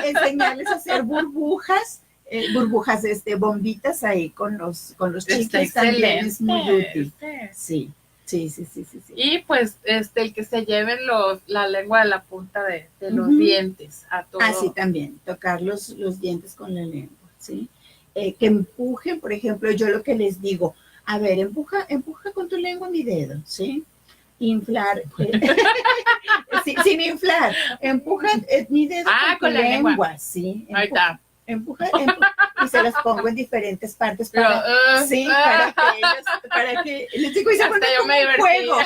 Enseñarles a hacer burbujas, bombitas ahí con los chicles también es muy útil. Sí. Y pues el que se lleven la lengua de la punta de los dientes a todo. Sí, también, tocar los dientes con la lengua, ¿sí? Que empujen, por ejemplo, yo lo que les digo, a ver, empuja con tu lengua mi dedo, ¿sí? Inflar, sin inflar, empuja mi dedo con la lengua, ¿sí? Ahí está. Empuja, y se las pongo en diferentes partes para que les digo, y se vuelve como un juego,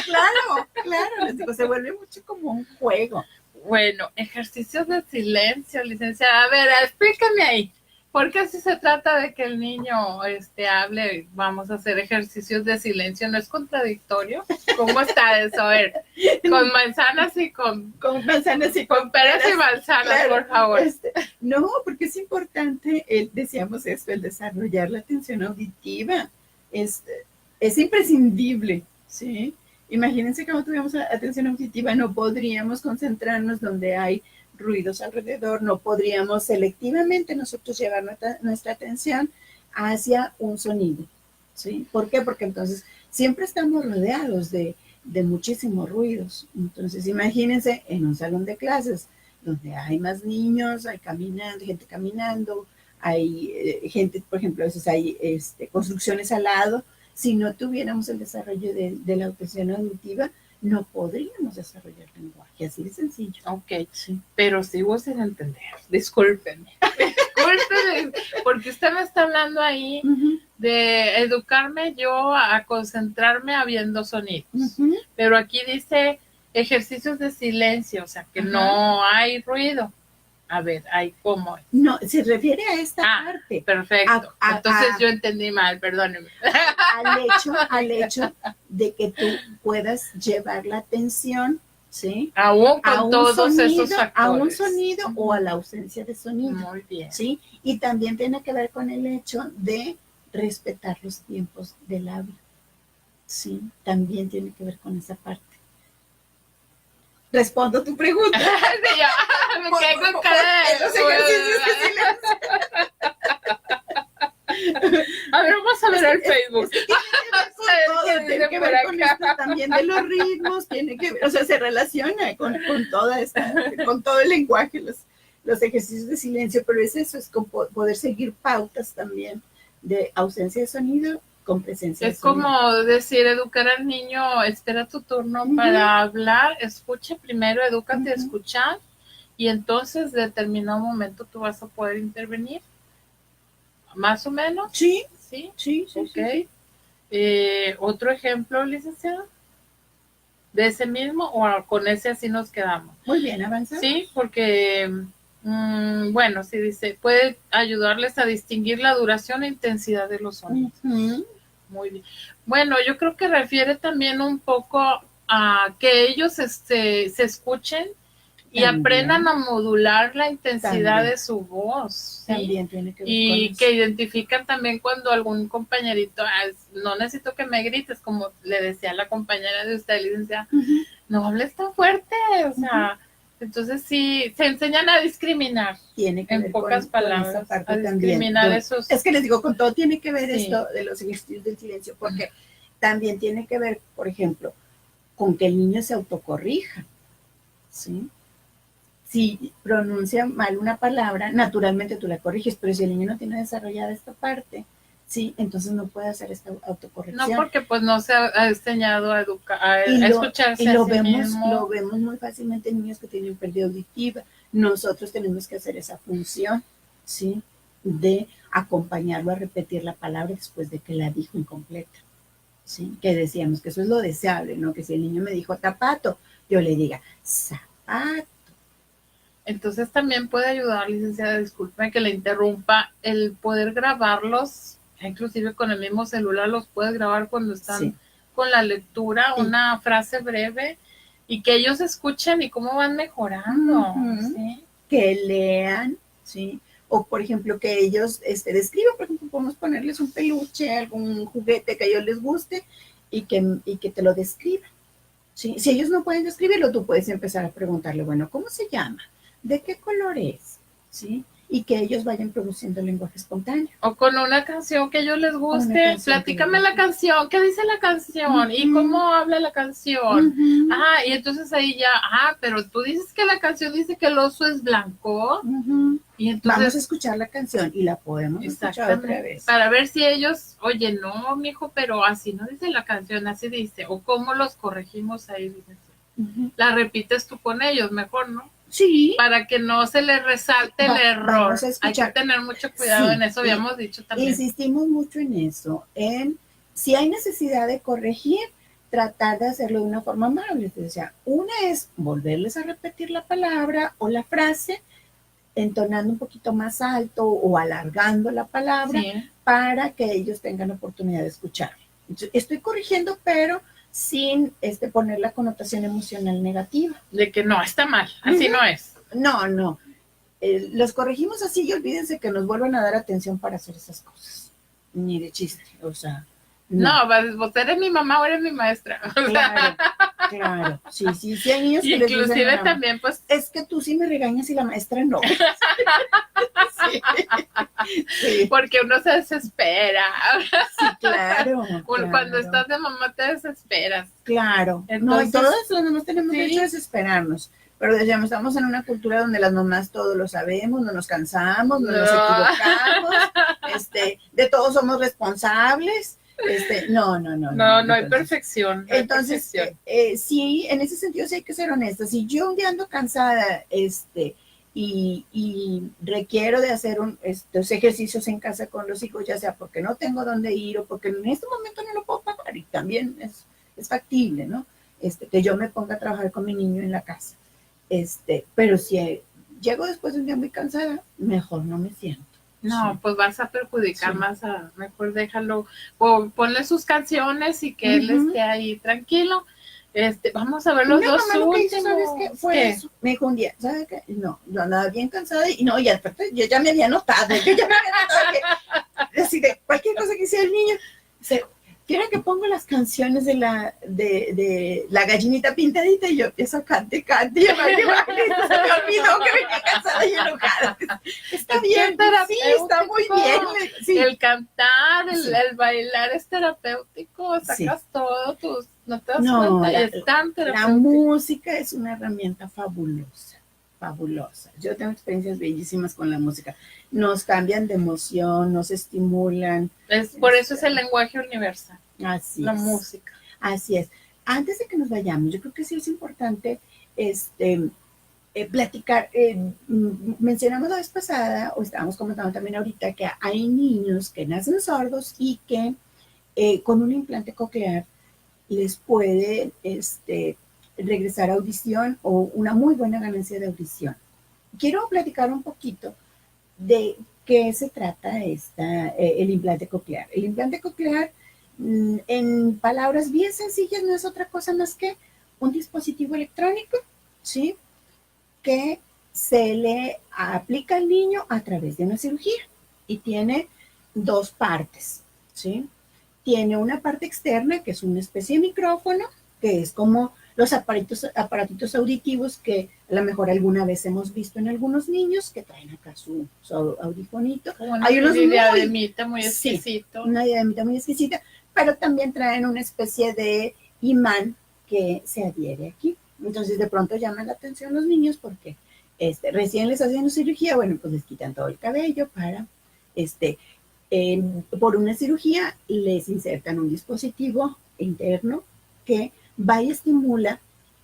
claro, les digo, se vuelve mucho como un juego. Bueno, ejercicios de silencio, licenciada. A ver, explícame ahí. Porque si se trata de que el niño hable, vamos a hacer ejercicios de silencio, ¿no es contradictorio? ¿Cómo está eso? A ver, con manzanas y con manzanas y con peras y manzanas, claro, por favor. No, porque es importante, decíamos esto, el desarrollar la atención auditiva. Es imprescindible, ¿sí? Imagínense que no tuviéramos atención auditiva, no podríamos concentrarnos donde hay ruidos alrededor, no podríamos selectivamente nosotros llevar nuestra atención hacia un sonido, ¿sí? ¿Por qué? Porque entonces siempre estamos rodeados de muchísimos ruidos. Entonces imagínense en un salón de clases donde hay más niños, hay gente caminando, hay gente, por ejemplo, a veces hay construcciones al lado. Si no tuviéramos el desarrollo de la atención auditiva, no podríamos desarrollar lenguaje, así de sencillo. Ok, sí, pero sigo sin entender. Discúlpenme, porque usted me está hablando ahí de educarme yo a concentrarme habiendo sonidos, pero aquí dice ejercicios de silencio, o sea, que no hay ruido. A ver, ¿hay cómo? No, se refiere a esta parte. Perfecto. Entonces yo entendí mal, perdóneme. Al hecho de que tú puedas llevar la atención, ¿sí? Aún con todos esos factores. A un sonido o a la ausencia de sonido. Muy bien. ¿Sí? Y también tiene que ver con el hecho de respetar los tiempos del habla. Sí, también tiene que ver con esa parte. Respondo tu pregunta. Me quedé con cara de los ejercicios de silencio. A ver, vamos a ver el Facebook. Tiene que ver con esto también de los ritmos, tiene que ver, o sea, se relaciona con todo el lenguaje, los ejercicios de silencio, pero es eso, es poder seguir pautas también de ausencia de sonido con presencia de sonido. Es como decir, educar al niño, espera tu turno para hablar, escucha primero, edúcate a escuchar, y entonces de determinado momento tú vas a poder intervenir. ¿Más o menos? Sí. Ok. ¿Otro ejemplo, licenciada? ¿De ese mismo o con ese así nos quedamos? Muy bien, avanzamos. Sí, porque, bueno, sí dice, puede ayudarles a distinguir la duración e intensidad de los sonidos. Muy bien. Bueno, yo creo que refiere también un poco a que ellos se escuchen y aprendan a modular la intensidad de su voz. ¿sí? También tiene que ver y con que identifican también cuando algún compañerito, no necesito que me grites, como le decía la compañera de usted, licenciada, no hables tan fuerte, o sea, entonces sí, se enseñan a discriminar. Tiene que en ver pocas palabras, con esa parte a discriminar también. esos. Es que les digo, con todo tiene que ver esto de los ejercicios del silencio, porque también tiene que ver, por ejemplo, con que el niño se autocorrija, ¿sí? Si pronuncia mal una palabra, naturalmente tú la corriges, pero si el niño no tiene desarrollada esta parte, sí, entonces no puede hacer esta autocorrección. No, porque pues no se ha enseñado a escucharse y lo a sí vemos, mismo. Lo vemos muy fácilmente en niños que tienen pérdida auditiva. Nosotros tenemos que hacer esa función, ¿sí? De acompañarlo a repetir la palabra después de que la dijo incompleta, ¿sí? Que decíamos que eso es lo deseable, ¿no? Que si el niño me dijo zapato, yo le diga zapato. Entonces también puede ayudar, licenciada, disculpe que le interrumpa, el poder grabarlos, inclusive con el mismo celular los puedes grabar cuando están con la lectura, una frase breve, y que ellos escuchen y cómo van mejorando. ¿sí? Que lean, ¿sí? O por ejemplo que ellos describan, por ejemplo, podemos ponerles un peluche, algún juguete que a ellos les guste y que te lo describan. ¿sí? Si ellos no pueden describirlo, tú puedes empezar a preguntarle, bueno, ¿cómo se llama? ¿De qué color es? ¿Sí? Y que ellos vayan produciendo lenguaje espontáneo. O con una canción que a ellos les guste, platícame la canción, ¿qué dice la canción? ¿Y cómo habla la canción? Y entonces ahí ya, pero tú dices que la canción dice que el oso es blanco. Y entonces vamos a escuchar la canción y la podemos escuchar otra vez. Para ver si ellos, oye, no, mijo, pero así no dice la canción, así dice. O cómo los corregimos ahí, dice. La repites tú con ellos, mejor, ¿no? Sí. Para que no se les resalte el error. Hay que tener mucho cuidado en eso, habíamos dicho también. Insistimos mucho en eso, si hay necesidad de corregir, tratar de hacerlo de una forma amable. O sea, una es volverles a repetir la palabra o la frase, entonando un poquito más alto o alargando la palabra para que ellos tengan la oportunidad de escucharlo. Estoy corrigiendo, pero sin poner la connotación emocional negativa. De que no, está mal, así no es. No. Los corregimos así y olvídense que nos vuelvan a dar atención para hacer esas cosas. Ni de chiste, o sea. No, vos eres mi mamá o eres mi maestra. Claro. Sí, hay niños que les dicen, inclusive también, pues. Es que tú sí me regañas y la maestra no. Sí. Porque uno se desespera. Sí, claro. Cuando estás de mamá te desesperas. Claro. Entonces, y todos los mamás tenemos derecho a desesperarnos. Pero decíamos, estamos en una cultura donde las mamás todo lo sabemos, no nos cansamos, no nos equivocamos, de todos somos responsables. No hay perfección. Entonces, sí, en ese sentido sí hay que ser honestas. Si yo un día ando cansada, y requiero de hacer estos ejercicios en casa con los hijos, ya sea porque no tengo dónde ir o porque en este momento no lo puedo pagar, y también es factible, ¿no? Que yo me ponga a trabajar con mi niño en la casa. Pero si llego después de un día muy cansada, mejor no me siento. No, pues vas a perjudicar más, mejor déjalo, o ponle sus canciones y que él esté ahí tranquilo. Vamos a ver los dos últimos. ¿Sabes qué? Fue eso. Me dijo un día, ¿sabes qué? No, yo andaba bien cansada y no, yo ya me había notado, así de cualquier cosa que hiciera el niño, quiero que pongo las canciones de la gallinita pintadita y yo empiezo a cante, y se me olvidó que venía cansada y enojada. Está bien, sí, está muy bien. Sí. El cantar, el bailar es terapéutico, sacas todo tus, no te das cuenta, y es tan terapéutico. La música es una herramienta fabulosa. Yo tengo experiencias bellísimas con la música. Nos cambian de emoción, nos estimulan. Por eso es el lenguaje universal. Así la es. música. Así es. Antes de que nos vayamos, yo creo que sí es importante platicar. Mencionamos la vez pasada, o estábamos comentando también ahorita, que hay niños que nacen sordos y que con un implante coclear les puede regresar audición o una muy buena ganancia de audición. Quiero platicar un poquito de qué se trata el implante coclear. El implante coclear, en palabras bien sencillas, no es otra cosa más que un dispositivo electrónico, ¿sí?, que se le aplica al niño a través de una cirugía y tiene dos partes, ¿sí? Tiene una parte externa, que es una especie de micrófono, que es como los aparatitos auditivos que a lo mejor alguna vez hemos visto en algunos niños que traen acá su audifonito. Hay unos diademita muy exquisito. Sí, una diademita muy exquisita, pero también traen una especie de imán que se adhiere aquí. Entonces de pronto llaman la atención los niños porque recién les hacen cirugía, bueno, pues les quitan todo el cabello para por una cirugía les insertan un dispositivo interno que va y estimula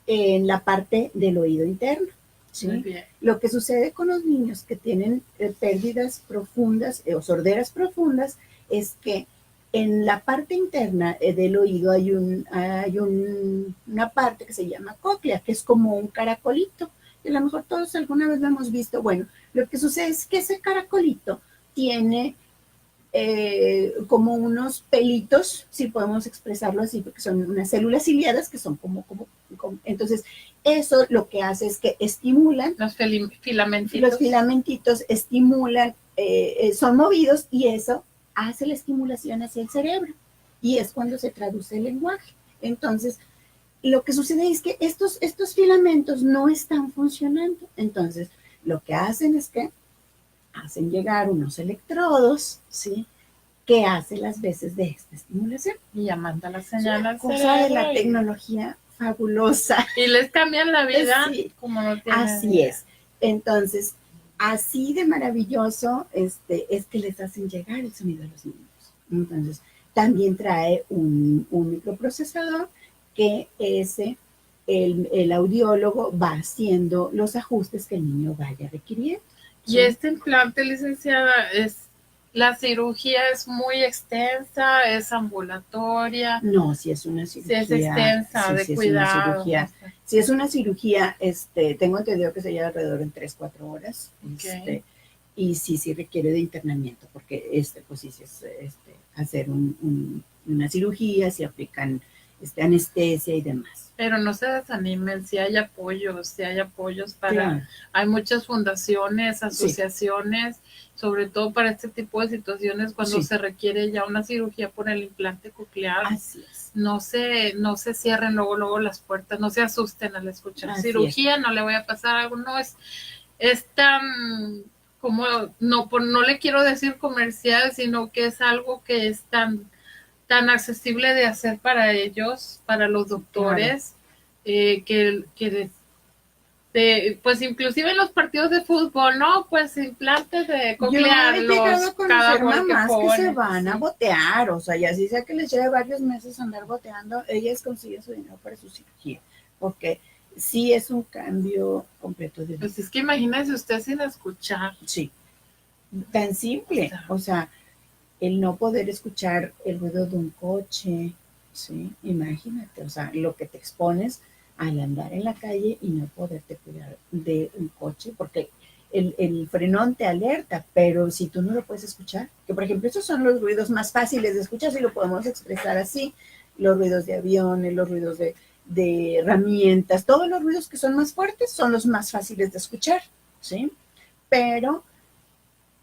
en la parte del oído interno, ¿sí? Muy bien. Lo que sucede con los niños que tienen pérdidas profundas o sorderas profundas es que en la parte interna del oído hay una parte que se llama cóclea, que es como un caracolito, que a lo mejor todos alguna vez lo hemos visto. Bueno, lo que sucede es que ese caracolito tiene como unos pelitos, si podemos expresarlo así, porque son unas células ciliadas que son como entonces eso lo que hace es que estimulan los filamentitos. Los filamentitos estimulan, son movidos y eso hace la estimulación hacia el cerebro y es cuando se traduce el lenguaje. Entonces, lo que sucede es que estos filamentos no están funcionando. Entonces, lo que hacen es que hacen llegar unos electrodos, ¿sí?, que hace las veces de esta estimulación. Y ya manda la señal al cerebro. Cosa de la tecnología fabulosa. Y les cambian la vida, sí, como no tienen. Así es. Entonces, así de maravilloso es que les hacen llegar el sonido a los niños. Entonces, también trae un microprocesador que el audiólogo va haciendo los ajustes que el niño vaya requiriendo. Y este implante, licenciada, la cirugía es muy extensa, es ambulatoria. No, si es una cirugía. Si es extensa, sí, de cuidado. Si es una cirugía, tengo entendido que sería alrededor de 3-4 horas. Okay. Y sí requiere de internamiento, porque pues sí es hacer una cirugía, se aplican anestesia y demás. Pero no se desanimen, si hay apoyos para, claro. Hay muchas fundaciones, asociaciones, sobre todo para este tipo de situaciones cuando se requiere ya una cirugía por el implante coclear. Así es. No se cierren luego las puertas, no se asusten al escuchar Así cirugía, no le voy a pasar algo, no es tan como, no le quiero decir comercial, sino que es algo que es tan accesible de hacer para ellos, para los doctores, claro. Pues inclusive en los partidos de fútbol, ¿no? Pues implantes de coclear. Yo he llegado a conocer mamás que se van a botear, o sea, y así sea que les lleve varios meses andar boteando, ellas consiguen su dinero para su cirugía, porque sí es un cambio completo de vida. Pues es que imagínese usted sin escuchar. Sí, tan simple, o sea, el no poder escuchar el ruido de un coche, ¿sí? Imagínate, o sea, lo que te expones al andar en la calle y no poderte cuidar de un coche, porque el frenón te alerta, pero si tú no lo puedes escuchar, que por ejemplo esos son los ruidos más fáciles de escuchar, si lo podemos expresar así, los ruidos de aviones, los ruidos de herramientas, todos los ruidos que son más fuertes son los más fáciles de escuchar, ¿sí? Pero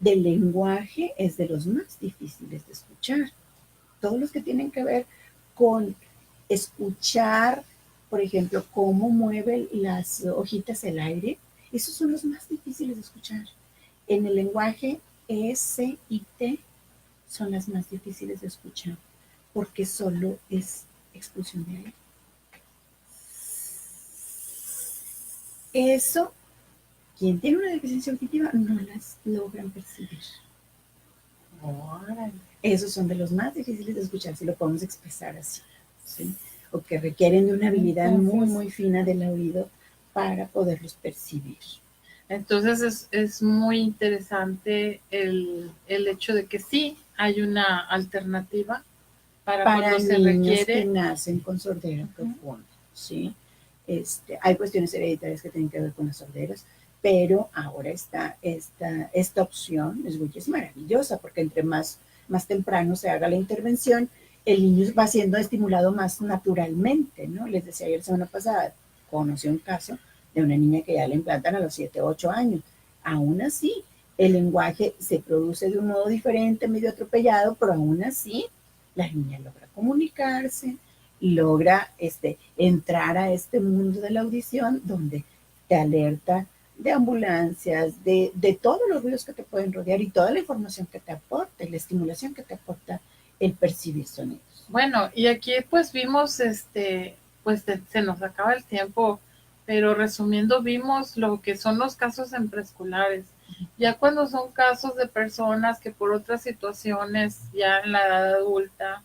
del lenguaje es de los más difíciles de escuchar. todos los que tienen que ver con escuchar, por ejemplo, cómo mueven las hojitas el aire, esos son los más difíciles de escuchar. En el lenguaje S y T son las más difíciles de escuchar porque solo es expulsión de aire. Eso, quien tiene una deficiencia auditiva no las logran percibir. Esos son de los más difíciles de escuchar, si lo podemos expresar así, ¿sí? O que requieren de una habilidad muy, muy fina del oído para poderlos percibir. Entonces es muy interesante el hecho de que sí hay una alternativa para cuando se niños requiere. Que nacen con sordera profunda, ¿sí? Hay cuestiones hereditarias que tienen que ver con las sorderas, pero ahora está esta opción, es maravillosa, porque entre más temprano se haga la intervención, el niño va siendo estimulado más naturalmente, ¿no? Les decía ayer, semana pasada, conocí un caso de una niña que ya le implantan a los 7, 8 años. Aún así, el lenguaje se produce de un modo diferente, medio atropellado, pero aún así, la niña logra comunicarse, logra entrar a este mundo de la audición donde te alerta de ambulancias, de todos los ruidos que te pueden rodear y toda la información que te aporta, la estimulación que te aporta el percibir sonidos. Bueno, y aquí pues vimos, pues se nos acaba el tiempo, pero resumiendo vimos lo que son los casos en preescolares. Ya cuando son casos de personas que por otras situaciones ya en la edad adulta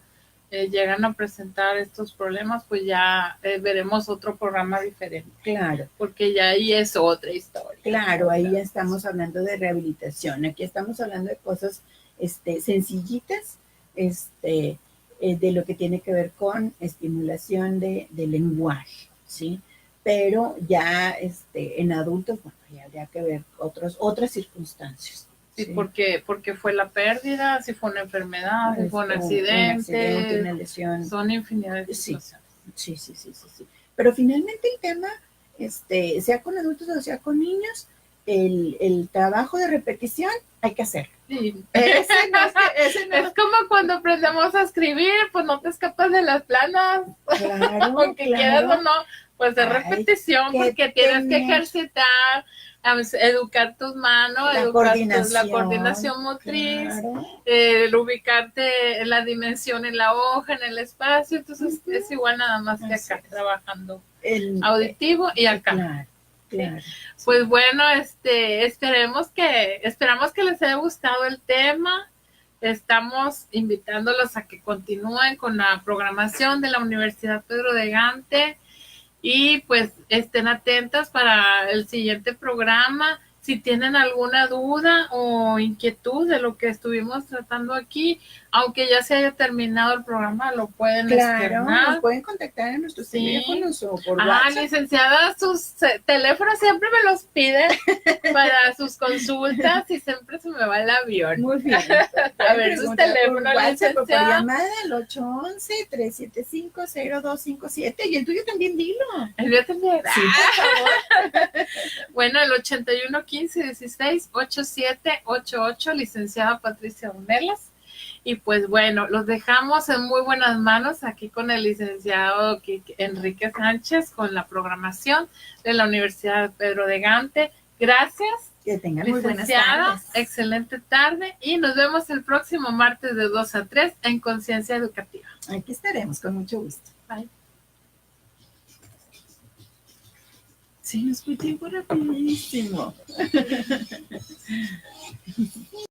llegan a presentar estos problemas, pues ya veremos otro programa diferente. Claro. Porque ya ahí es otra historia. Claro, ahí ya estamos hablando de rehabilitación. Aquí estamos hablando de cosas sencillitas, de lo que tiene que ver con estimulación de lenguaje, ¿sí? Pero ya en adultos, bueno, ya habría que ver otras circunstancias. Sí, porque fue la pérdida, si fue una enfermedad, si fue un accidente, una lesión. Son infinidad de situaciones. Sí. Pero finalmente el tema, sea con adultos o sea con niños, el trabajo de repetición hay que hacerlo. Sí. Ese no. Es como cuando aprendemos a escribir, pues no te escapas de las planas. Claro, aunque quieras o no, pues de repetición, porque tienes que ejercitar, educar tus manos, la coordinación motriz, claro. Ubicarte en la dimensión en la hoja, en el espacio, entonces es igual nada más que acá, trabajando auditivo y acá. Claro. Pues bueno, esperamos que les haya gustado el tema. Estamos invitándolos a que continúen con la programación de la Universidad Pedro de Gante y pues estén atentas para el siguiente programa. Si tienen alguna duda o inquietud de lo que estuvimos tratando aquí, aunque ya se haya terminado el programa, lo pueden externar. Nos pueden contactar en nuestros teléfonos o por WhatsApp. Licenciada, sus teléfonos siempre me los piden para sus consultas y siempre se me va el avión. Muy bien. A ver, sus teléfonos, licenciada. Por llamada al 811-375-0257 y el tuyo también dilo. El mío también. Sí, por favor. Bueno, el 81-15-16-8788, licenciada Patricia Ornelas. Y pues bueno, los dejamos en muy buenas manos aquí con el licenciado Enrique Sánchez con la programación de la Universidad Pedro de Gante. Gracias. Que tengan muy buenas tardes. Excelente tarde y nos vemos el próximo martes de 2 a 3 en Conciencia Educativa. Aquí estaremos con mucho gusto. Bye. Sí, nos fue tiempo rapidísimo.